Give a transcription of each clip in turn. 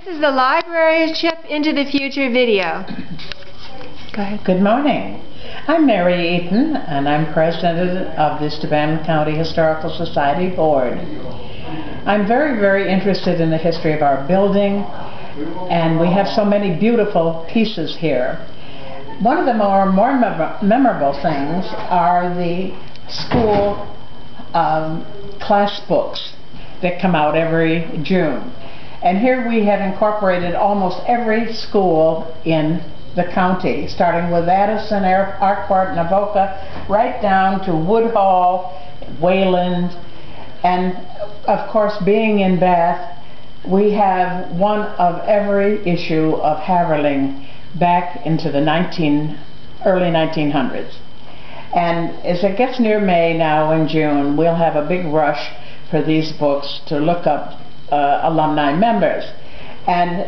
is the Library Chip into the Future video. Go ahead. Good morning. I'm Mary Eaton, and I'm president of the Steuben County Historical Society Board. I'm very, very interested in the history of our building, and we have so many beautiful pieces here. One of the more memorable things are the school class books that come out every June. And here we have incorporated almost every school in the county, starting with Addison, Arkport, Navoka, right down to Woodhall, Wayland, and of course, being in Bath, we have one of every issue of Haverling back into the early 1900s. And as it gets near May now in June, we'll have a big rush for these books to look up alumni members. And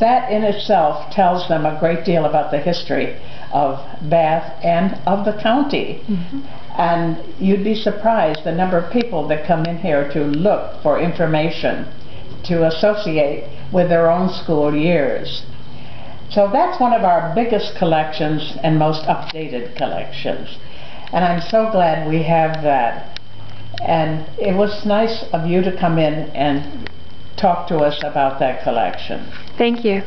that in itself tells them a great deal about the history of Bath and of the county. Mm-hmm. And you'd be surprised the number of people that come in here to look for information to associate with their own school years. So that's one of our biggest collections and most updated collections. And I'm so glad we have that. And it was nice of you to come in and talk to us about that collection. Thank you.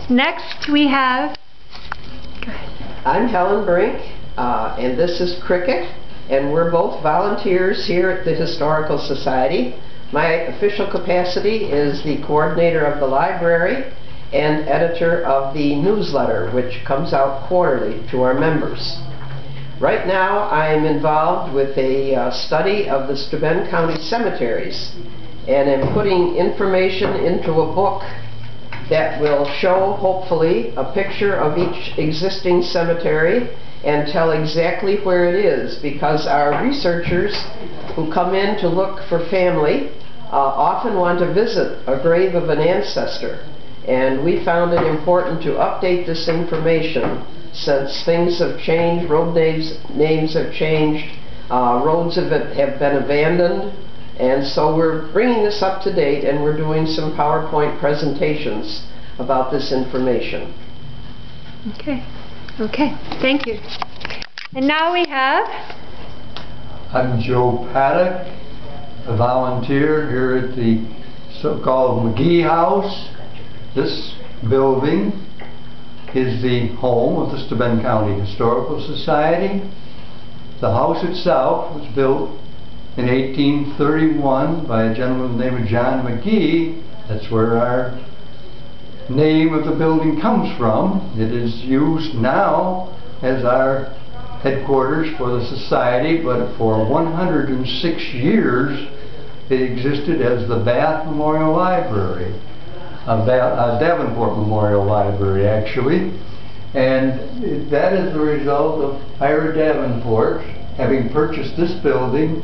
Next we have... Go ahead. I'm Helen Brink, and this is Cricket, and we're both volunteers here at the Historical Society. My official capacity is the coordinator of the library and editor of the newsletter, which comes out quarterly to our members. Right now I'm involved with a study of the Steuben County cemeteries, and am putting information into a book that will show, hopefully, a picture of each existing cemetery and tell exactly where it is, because our researchers who come in to look for family often want to visit a grave of an ancestor. And we found it important to update this information since things have changed, road names have changed, roads have been abandoned, and so we're bringing this up to date, and we're doing some PowerPoint presentations about this information. Okay. Okay. Thank you. And now we have... I'm Joe Paddock, a volunteer here at the so-called McGee House. This building is the home of the Steuben County Historical Society. The house itself was built in 1831 by a gentleman named John McGee. That's where our name of the building comes from. It is used now as our headquarters for the society, but for 106 years it existed as the Bath Memorial Library. Davenport Memorial Library, actually, and that is the result of Ira Davenport having purchased this building,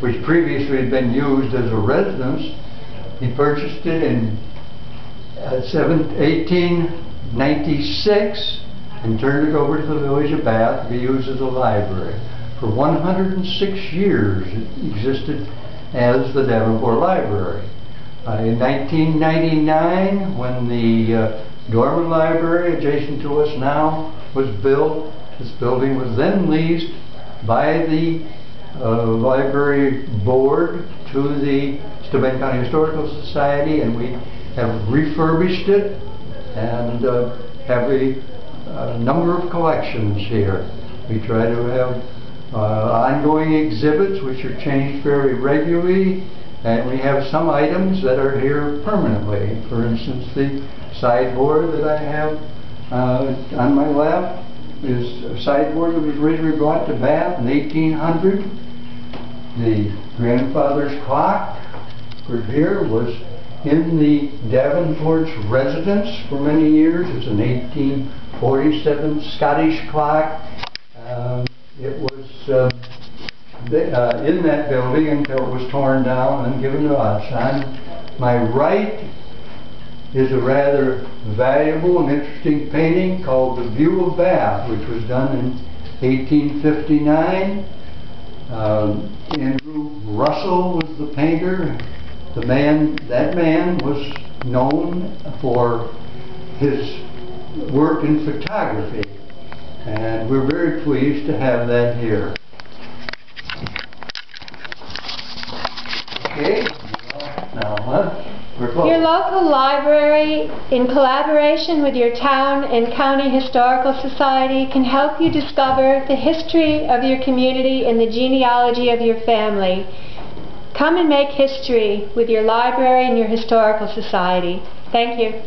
which previously had been used as a residence. He purchased it in 1896 and turned it over to the village of Bath to be used as a library. For 106 years it existed as the Davenport Library. In 1999, when the Dorman Library, adjacent to us now, was built, this building was then leased by the library board to the Steuben County Historical Society, and we have refurbished it and have a number of collections here. We try to have ongoing exhibits which are changed very regularly. And we have some items that are here permanently. For instance, the sideboard that I have on my lap is a sideboard that was originally brought to Bath in 1800. The grandfather's clock for here was in the Davenport's residence for many years. It's an 1847 Scottish clock. It was in that building until it was torn down and given to us. On my right is a rather valuable and interesting painting called The View of Bath, which was done in 1859. Andrew Russell was the painter. That man was known for his work in photography, and we're very pleased to have that here. Okay, now we're close. Your local library, in collaboration with your town and county historical society, can help you discover the history of your community and the genealogy of your family. Come and make history with your library and your historical society. Thank you.